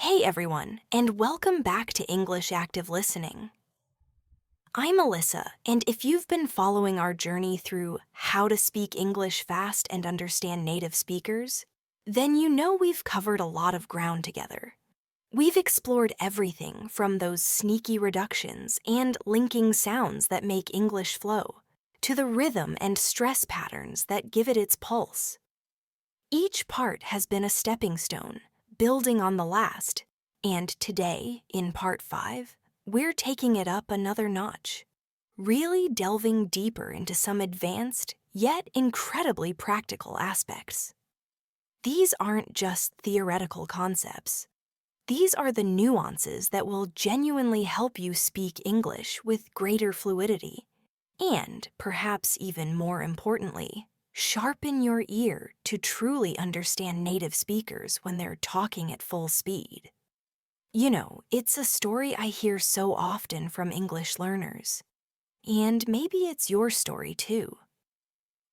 Hey everyone, and welcome back to English Active Listening. I'm Alyssa, and if you've been following our journey through how to speak English fast and understand native speakers, then you know we've covered a lot of ground together. We've explored everything from those sneaky reductions and linking sounds that make English flow, to the rhythm and stress patterns that give it its pulse. Each part has been a stepping stone, building on the last, and today, in part 5, we're taking it up another notch, really delving deeper into some advanced, yet incredibly practical aspects. These aren't just theoretical concepts. These are the nuances that will genuinely help you speak English with greater fluidity, and, perhaps even more importantly, sharpen your ear to truly understand native speakers when they're talking at full speed. You know, it's a story I hear so often from English learners. And maybe it's your story too.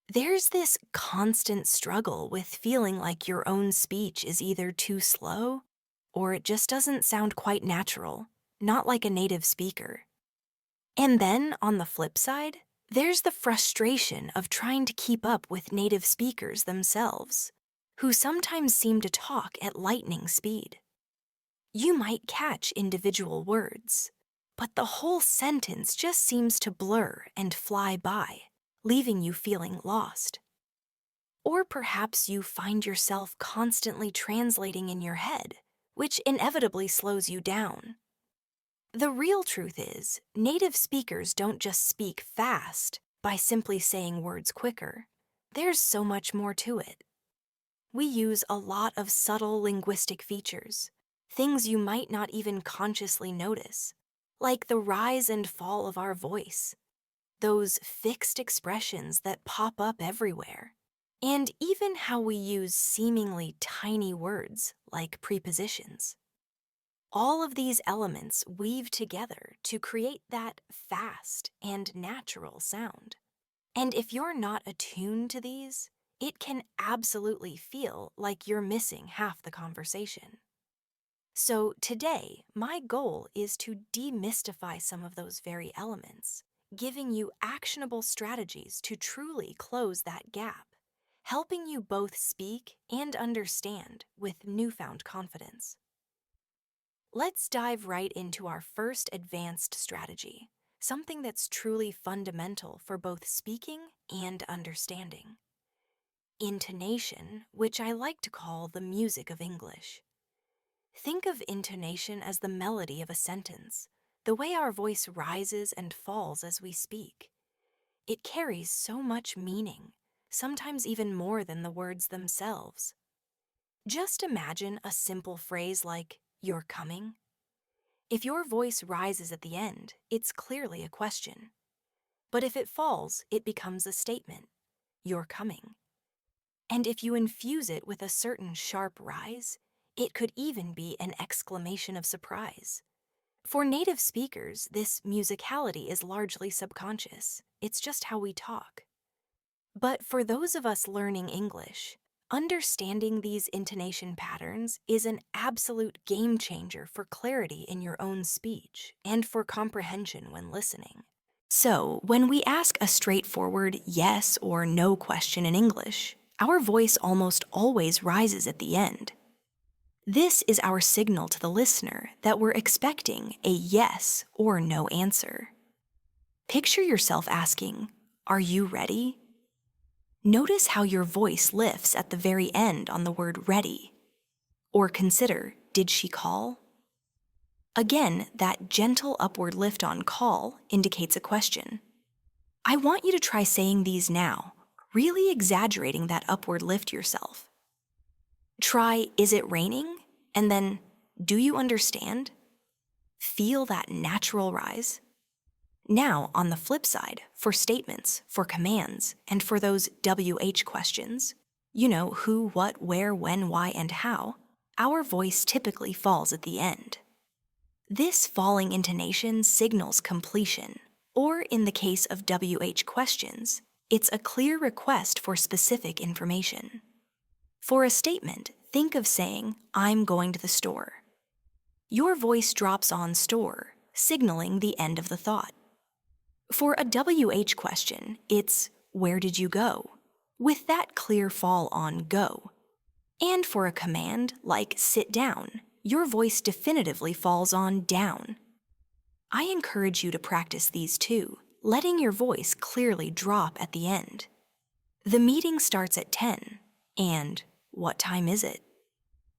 There's this constant struggle with feeling like your own speech is either too slow or it just doesn't sound quite natural, not like a native speaker. And then, on the flip side, there's the frustration of trying to keep up with native speakers themselves, who sometimes seem to talk at lightning speed. You might catch individual words, but the whole sentence just seems to blur and fly by, leaving you feeling lost. Or perhaps you find yourself constantly translating in your head, which inevitably slows you down. The real truth is, native speakers don't just speak fast by simply saying words quicker. There's so much more to it. We use a lot of subtle linguistic features, things you might not even consciously notice, like the rise and fall of our voice, those fixed expressions that pop up everywhere, and even how we use seemingly tiny words like prepositions. All of these elements weave together to create that fast and natural sound. And if you're not attuned to these, it can absolutely feel like you're missing half the conversation. So today, my goal is to demystify some of those very elements, giving you actionable strategies to truly close that gap, helping you both speak and understand with newfound confidence. Let's dive right into our first advanced strategy, something that's truly fundamental for both speaking and understanding. Intonation, which I like to call the music of English. Think of intonation as the melody of a sentence, the way our voice rises and falls as we speak. It carries so much meaning, sometimes even more than the words themselves. Just imagine a simple phrase like, "You're coming." If your voice rises at the end, it's clearly a question. But if it falls, it becomes a statement. You're coming. And if you infuse it with a certain sharp rise, it could even be an exclamation of surprise. For native speakers, this musicality is largely subconscious. It's just how we talk. But for those of us learning English, understanding these intonation patterns is an absolute game changer for clarity in your own speech and for comprehension when listening. So, when we ask a straightforward yes or no question in English, our voice almost always rises at the end. This is our signal to the listener that we're expecting a yes or no answer. Picture yourself asking, "Are you ready?" Notice how your voice lifts at the very end on the word ready. Or consider, did she call? Again, that gentle upward lift on call indicates a question. I want you to try saying these now, really exaggerating that upward lift yourself. Try, "Is it raining?" And then, "Do you understand?" Feel that natural rise. Now, on the flip side, for statements, for commands, and for those WH questions, you know, who, what, where, when, why, and how, our voice typically falls at the end. This falling intonation signals completion, or in the case of WH questions, it's a clear request for specific information. For a statement, think of saying, "I'm going to the store." Your voice drops on store, signaling the end of the thought. For a WH question, it's "Where did you go?" with that clear fall on go. And for a command like "Sit down," your voice definitively falls on down. I encourage you to practice these too, letting your voice clearly drop at the end. The meeting starts at 10, and what time is it?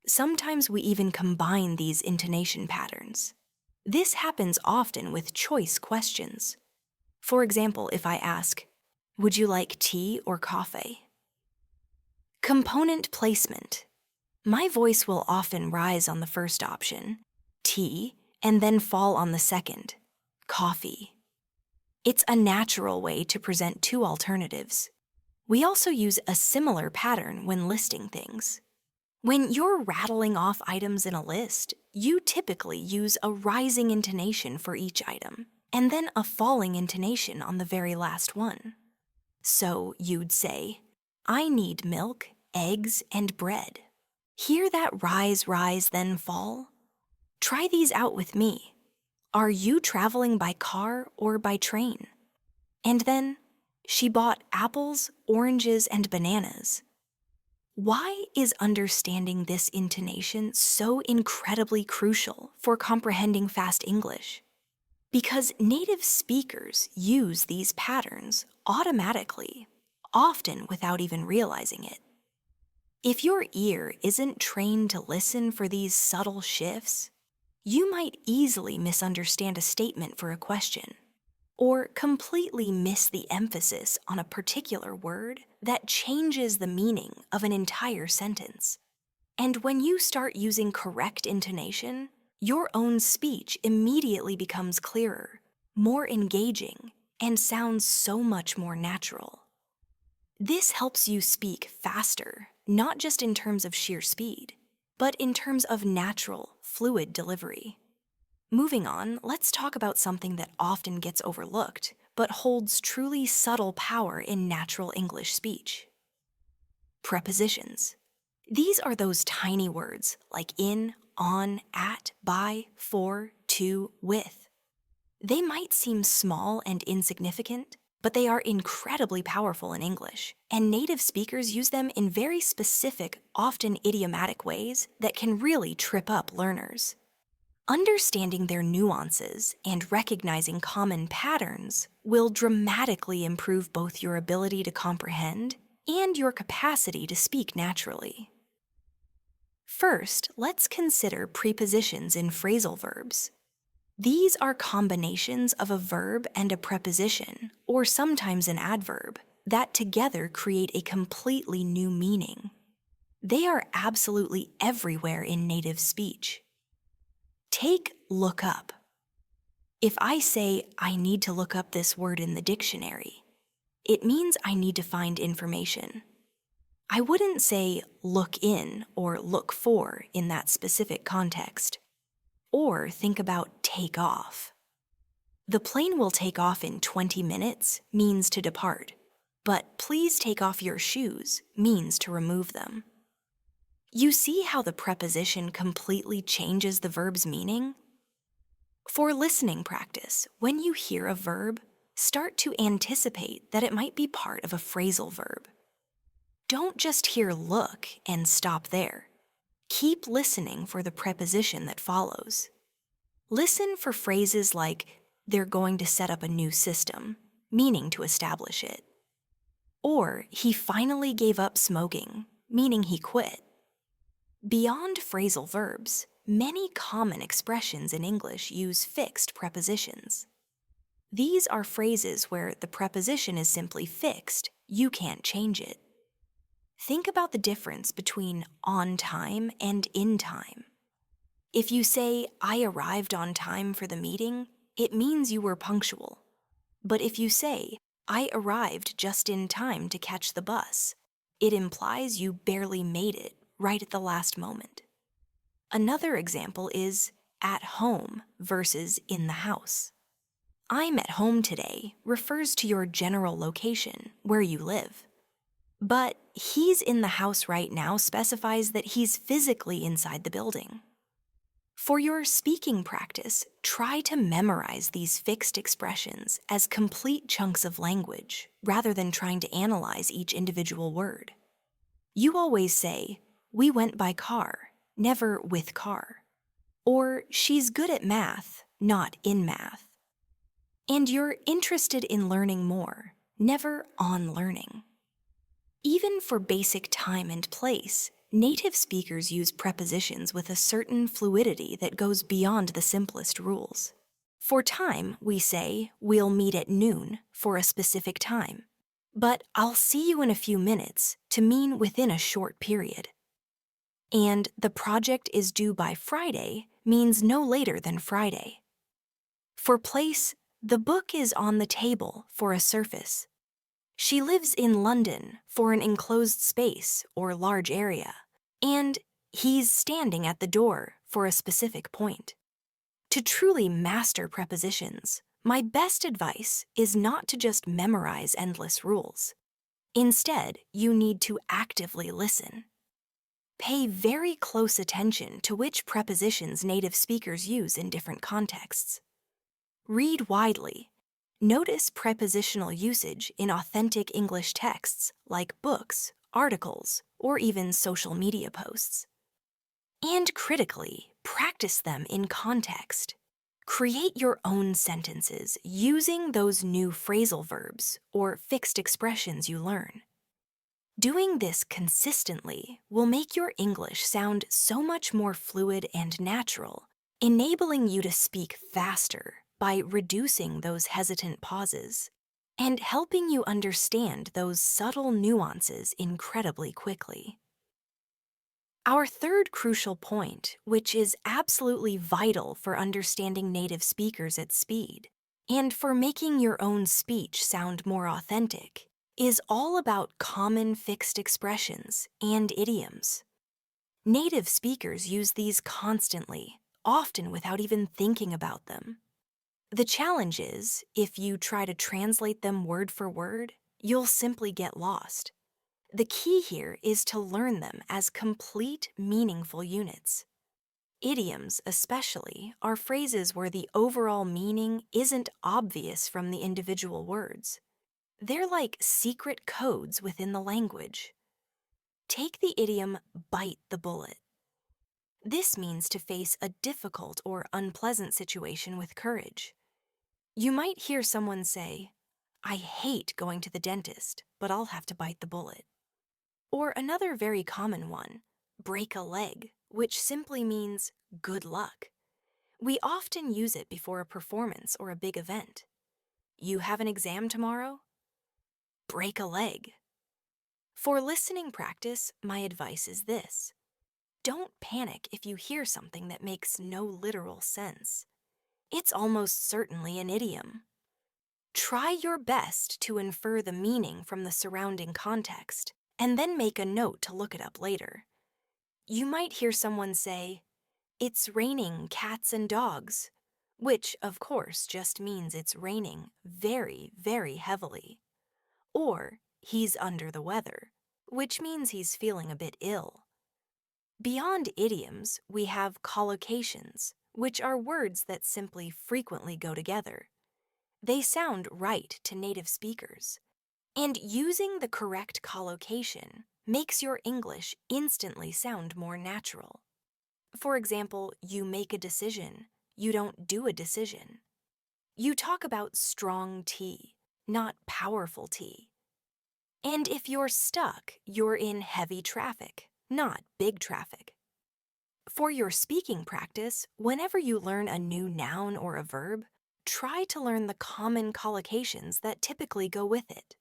Sometimes we even combine these intonation patterns. This happens often with choice questions. For example, if I ask, "Would you like tea or coffee?" Component placement. My voice will often rise on the first option, tea, and then fall on the second, coffee. It's a natural way to present two alternatives. We also use a similar pattern when listing things. When you're rattling off items in a list, you typically use a rising intonation for each item, and then a falling intonation on the very last one. So you'd say, "I need milk, eggs, and bread." Hear that rise, then fall? Try these out with me. Are you traveling by car or by train? And then, "She bought apples, oranges, and bananas." Why is understanding this intonation so incredibly crucial for comprehending fast English? Because native speakers use these patterns automatically, often without even realizing it. If your ear isn't trained to listen for these subtle shifts, you might easily misunderstand a statement for a question, or completely miss the emphasis on a particular word that changes the meaning of an entire sentence. And when you start using correct intonation, your own speech immediately becomes clearer, more engaging, and sounds so much more natural. This helps you speak faster, not just in terms of sheer speed, but in terms of natural, fluid delivery. Moving on, let's talk about something that often gets overlooked, but holds truly subtle power in natural English speech. Prepositions. These are those tiny words like in, on, at, by, for, to, with. They might seem small and insignificant, but they are incredibly powerful in English, and native speakers use them in very specific, often idiomatic ways that can really trip up learners. Understanding their nuances and recognizing common patterns will dramatically improve both your ability to comprehend and your capacity to speak naturally. First, let's consider prepositions in phrasal verbs. These are combinations of a verb and a preposition, or sometimes an adverb, that together create a completely new meaning. They are absolutely everywhere in native speech. Take look up. If I say I need to look up this word in the dictionary, it means I need to find information. I wouldn't say look in or look for in that specific context. Or think about take off. The plane will take off in 20 minutes means to depart, but please take off your shoes means to remove them. You see how the preposition completely changes the verb's meaning? For listening practice, when you hear a verb, start to anticipate that it might be part of a phrasal verb. Don't just hear look and stop there. Keep listening for the preposition that follows. Listen for phrases like, "They're going to set up a new system," meaning to establish it. Or, "He finally gave up smoking," meaning he quit. Beyond phrasal verbs, many common expressions in English use fixed prepositions. These are phrases where the preposition is simply fixed, you can't change it. Think about the difference between on time and in time. If you say, "I arrived on time for the meeting," it means you were punctual. But if you say, "I arrived just in time to catch the bus," it implies you barely made it right at the last moment. Another example is at home versus in the house. "I'm at home today" refers to your general location, where you live. But "he's in the house right now" specifies that he's physically inside the building. For your speaking practice, try to memorize these fixed expressions as complete chunks of language rather than trying to analyze each individual word. You always say, "We went by car," never "with car." Or, "She's good at math," not "in math." And you're interested in learning more, never "on learning." Even for basic time and place, native speakers use prepositions with a certain fluidity that goes beyond the simplest rules. For time, we say, "We'll meet at noon" for a specific time. But "I'll see you in a few minutes" to mean within a short period. And "the project is due by Friday" means no later than Friday. For place, "the book is on the table" for a surface. "She lives in London" for an enclosed space or large area. And "he's standing at the door" for a specific point. To truly master prepositions, my best advice is not to just memorize endless rules. Instead, you need to actively listen. Pay very close attention to which prepositions native speakers use in different contexts. Read widely. Notice prepositional usage in authentic English texts like books, articles, or even social media posts. And critically, practice them in context. Create your own sentences using those new phrasal verbs or fixed expressions you learn. Doing this consistently will make your English sound so much more fluid and natural, enabling you to speak faster by reducing those hesitant pauses and helping you understand those subtle nuances incredibly quickly. Our third crucial point, which is absolutely vital for understanding native speakers at speed and for making your own speech sound more authentic, is all about common fixed expressions and idioms. Native speakers use these constantly, often without even thinking about them. The challenge is, if you try to translate them word for word, you'll simply get lost. The key here is to learn them as complete, meaningful units. Idioms, especially, are phrases where the overall meaning isn't obvious from the individual words. They're like secret codes within the language. Take the idiom "bite the bullet." This means to face a difficult or unpleasant situation with courage. You might hear someone say, "I hate going to the dentist, but I'll have to bite the bullet." Or another very common one, "break a leg," which simply means good luck. We often use it before a performance or a big event. "You have an exam tomorrow?" Break a leg. For listening practice, my advice is this. Don't panic if you hear something that makes no literal sense. It's almost certainly an idiom. Try your best to infer the meaning from the surrounding context, and then make a note to look it up later. You might hear someone say, "It's raining cats and dogs," which, of course, just means it's raining very, very heavily. Or, "He's under the weather," which means he's feeling a bit ill. Beyond idioms, we have collocations, which are words that simply frequently go together. They sound right to native speakers. And using the correct collocation makes your English instantly sound more natural. For example, you make a decision, you don't do a decision. You talk about strong tea, not powerful tea. And if you're stuck, you're in heavy traffic, not big traffic. For your speaking practice, whenever you learn a new noun or a verb, try to learn the common collocations that typically go with it.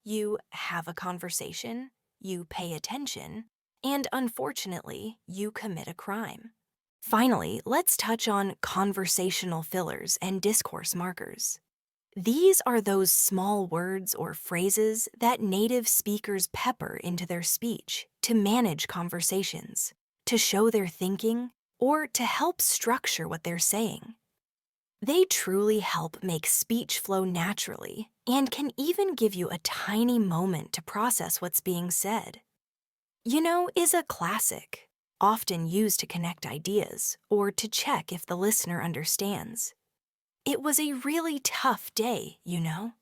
You have a conversation, you pay attention, and unfortunately, you commit a crime. Finally, let's touch on conversational fillers and discourse markers. These are those small words or phrases that native speakers pepper into their speech to manage conversations, to show their thinking, or to help structure what they're saying. They truly help make speech flow naturally and can even give you a tiny moment to process what's being said. "You know" is a classic. often used to connect ideas or to check if the listener understands. It was a really tough day, you know?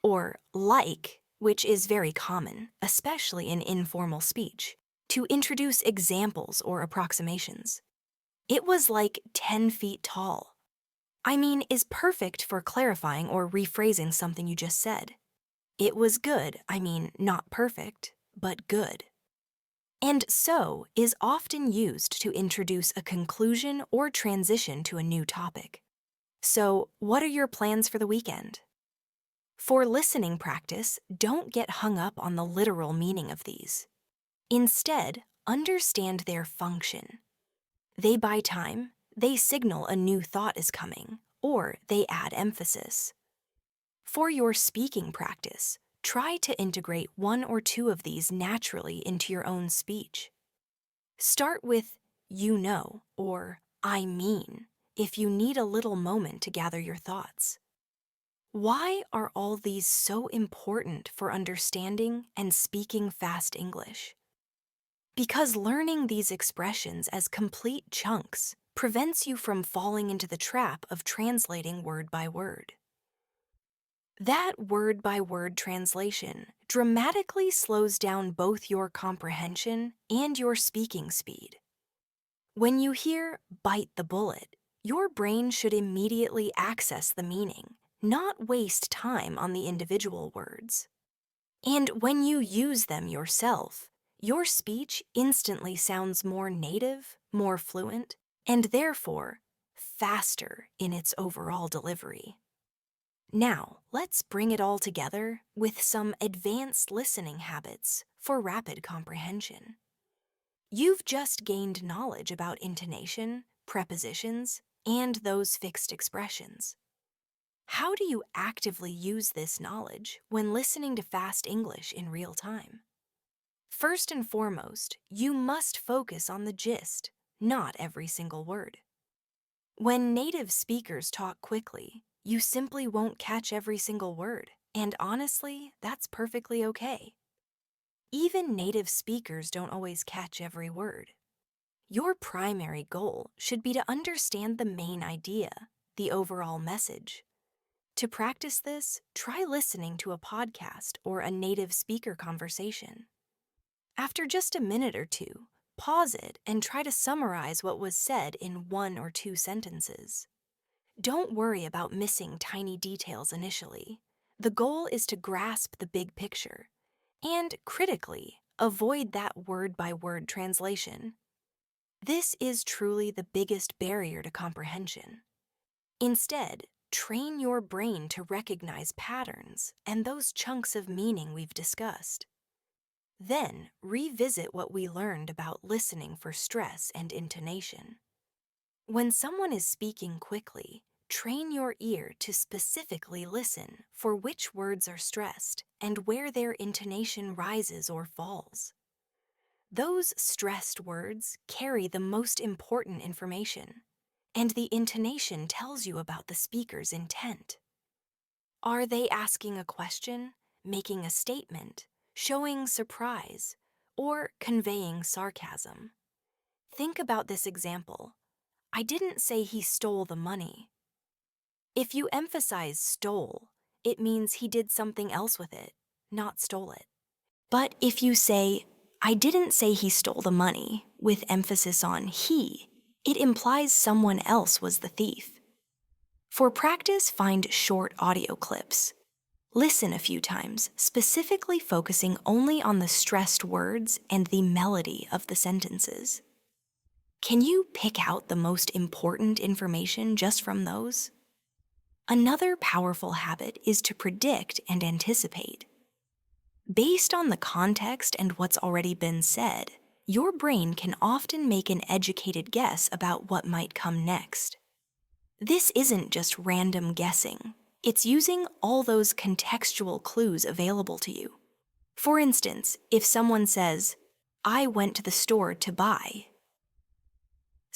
Or like, which is very common, especially in informal speech, to introduce examples or approximations. It was like 10 feet tall. I mean, is perfect for clarifying or rephrasing something you just said. It was good, I mean, not perfect, but good. And so is often used to introduce a conclusion or transition to a new topic. So, what are your plans for the weekend? For listening practice, don't get hung up on the literal meaning of these. Instead, understand their function. They buy time, they signal a new thought is coming, or they add emphasis. For your speaking practice, try to integrate one or two of these naturally into your own speech. Start with you know or I mean if you need a little moment to gather your thoughts. Why are all these so important for understanding and speaking fast English? Because learning these expressions as complete chunks prevents you from falling into the trap of translating word by word. That word by word translation dramatically slows down both your comprehension and your speaking speed. When you hear bite the bullet, your brain should immediately access the meaning, not waste time on the individual words. And when you use them yourself, your speech instantly sounds more native, more fluent, and therefore faster in its overall delivery. Now, let's bring it all together with some advanced listening habits for rapid comprehension. You've just gained knowledge about intonation, prepositions, and those fixed expressions. How do you actively use this knowledge when listening to fast English in real time? First and foremost, you must focus on the gist, not every single word. When native speakers talk quickly, you simply won't catch every single word, and honestly, that's perfectly okay. Even native speakers don't always catch every word. Your primary goal should be to understand the main idea, the overall message. To practice this, try listening to a podcast or a native speaker conversation. After just a minute or two, pause it and try to summarize what was said in 1 or 2 sentences. Don't worry about missing tiny details initially. The goal is to grasp the big picture and, critically, avoid that word-by-word translation. This is truly the biggest barrier to comprehension. Instead, train your brain to recognize patterns and those chunks of meaning we've discussed. Then, revisit what we learned about listening for stress and intonation. When someone is speaking quickly, train your ear to specifically listen for which words are stressed and where their intonation rises or falls. Those stressed words carry the most important information, and the intonation tells you about the speaker's intent. Are they asking a question, making a statement, showing surprise, or conveying sarcasm? Think about this example. I didn't say he stole the money. If you emphasize stole, it means he did something else with it, not stole it. But if you say, I didn't say he stole the money, with emphasis on he, it implies someone else was the thief. For practice, find short audio clips. Listen a few times, specifically focusing only on the stressed words and the melody of the sentences. Can you pick out the most important information just from those? Another powerful habit is to predict and anticipate. Based on the context and what's already been said, your brain can often make an educated guess about what might come next. This isn't just random guessing. It's using all those contextual clues available to you. For instance, if someone says, I went to the store to buy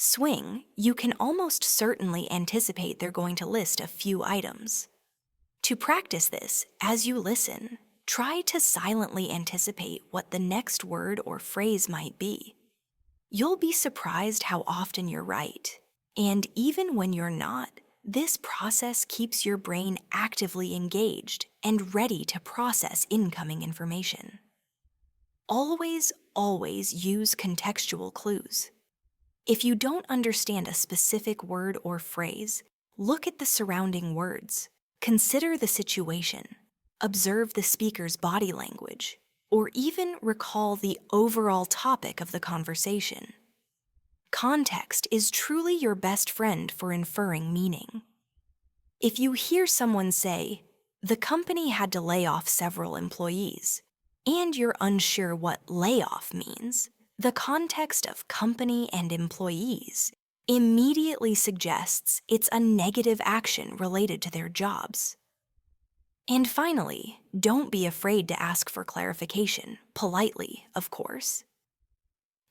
swing, you can almost certainly anticipate they're going to list a few items. To practice this, as you listen, try to silently anticipate what the next word or phrase might be. You'll be surprised how often you're right. And even when you're not, this process keeps your brain actively engaged and ready to process incoming information. Always use contextual clues. If you don't understand a specific word or phrase, look at the surrounding words, consider the situation, observe the speaker's body language, or even recall the overall topic of the conversation. Context is truly your best friend for inferring meaning. If you hear someone say, "The company had to lay off several employees," and you're unsure what layoff means, the context of company and employees immediately suggests it's a negative action related to their jobs. And finally, don't be afraid to ask for clarification, politely, of course.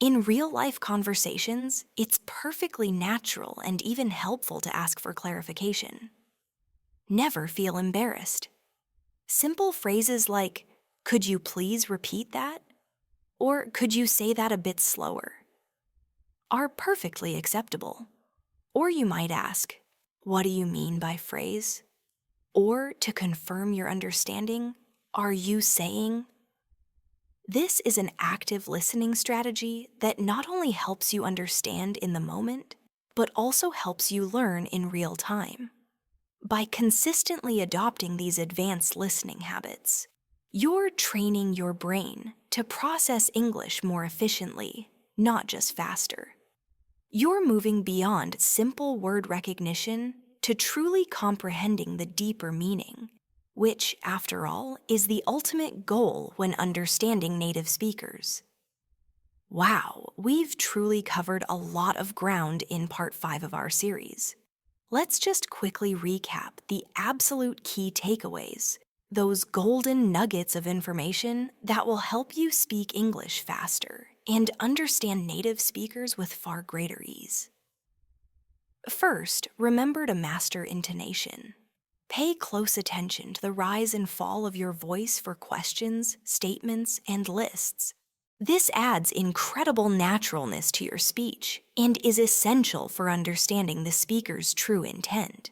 In real-life conversations, it's perfectly natural and even helpful to ask for clarification. Never feel embarrassed. Simple phrases like, "Could you please repeat that?" or "Could you say that a bit slower?" are perfectly acceptable. Or you might ask, "What do you mean by phrase?" Or to confirm your understanding, "Are you saying?" This is an active listening strategy that not only helps you understand in the moment, but also helps you learn in real time. By consistently adopting these advanced listening habits, you're training your brain to process English more efficiently, not just faster. You're moving beyond simple word recognition to truly comprehending the deeper meaning, which, after all, is the ultimate goal when understanding native speakers. Wow, we've truly covered a lot of ground in part 5 of our series. Let's just quickly recap the absolute key takeaways, those golden nuggets of information that will help you speak English faster and understand native speakers with far greater ease. First, remember to master intonation. Pay close attention to the rise and fall of your voice for questions, statements, and lists. This adds incredible naturalness to your speech and is essential for understanding the speaker's true intent.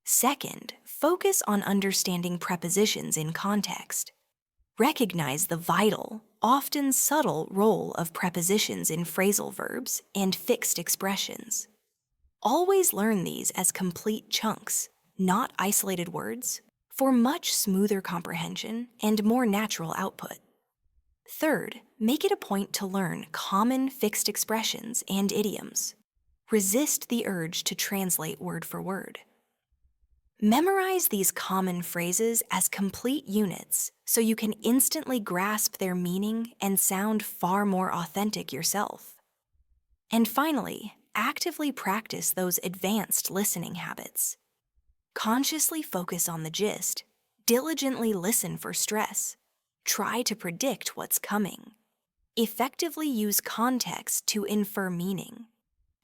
Second, focus on understanding prepositions in context. Recognize the vital, often subtle role of prepositions in phrasal verbs and fixed expressions. Always learn these as complete chunks, not isolated words, for much smoother comprehension and more natural output. Third, make it a point to learn common fixed expressions and idioms. Resist the urge to translate word for word. Memorize these common phrases as complete units so you can instantly grasp their meaning and sound far more authentic yourself. And finally, actively practice those advanced listening habits. Consciously focus on the gist, diligently listen for stress, try to predict what's coming, effectively use context to infer meaning,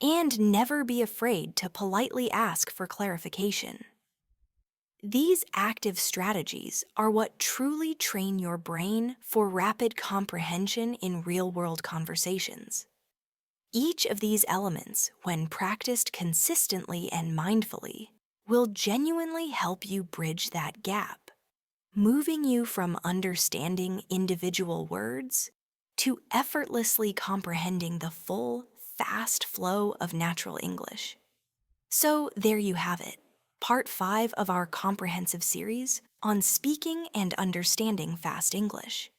and never be afraid to politely ask for clarification. These active strategies are what truly train your brain for rapid comprehension in real-world conversations. Each of these elements, when practiced consistently and mindfully, will genuinely help you bridge that gap, moving you from understanding individual words to effortlessly comprehending the full, fast flow of natural English. So there you have it, part 5 of our comprehensive series on speaking and understanding fast English.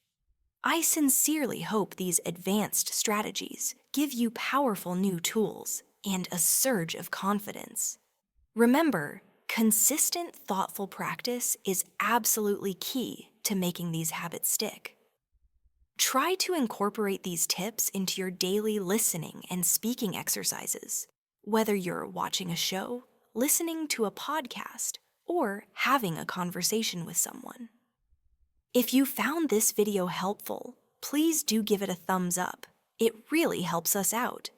I sincerely hope these advanced strategies give you powerful new tools and a surge of confidence. Remember, consistent, thoughtful practice is absolutely key to making these habits stick. Try to incorporate these tips into your daily listening and speaking exercises, whether you're watching a show, listening to a podcast, or having a conversation with someone. If you found this video helpful, please do give it a thumbs up. It really helps us out.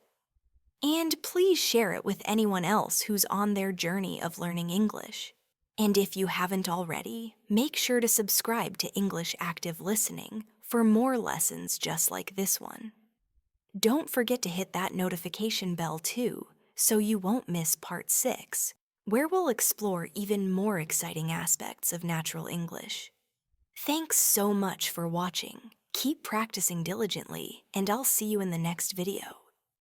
And please share it with anyone else who's on their journey of learning English. And if you haven't already, make sure to subscribe to English Active Listening for more lessons just like this one. Don't forget to hit that notification bell too, so you won't miss Part 6, where we'll explore even more exciting aspects of natural English. Thanks so much for watching. Keep practicing diligently, and I'll see you in the next video.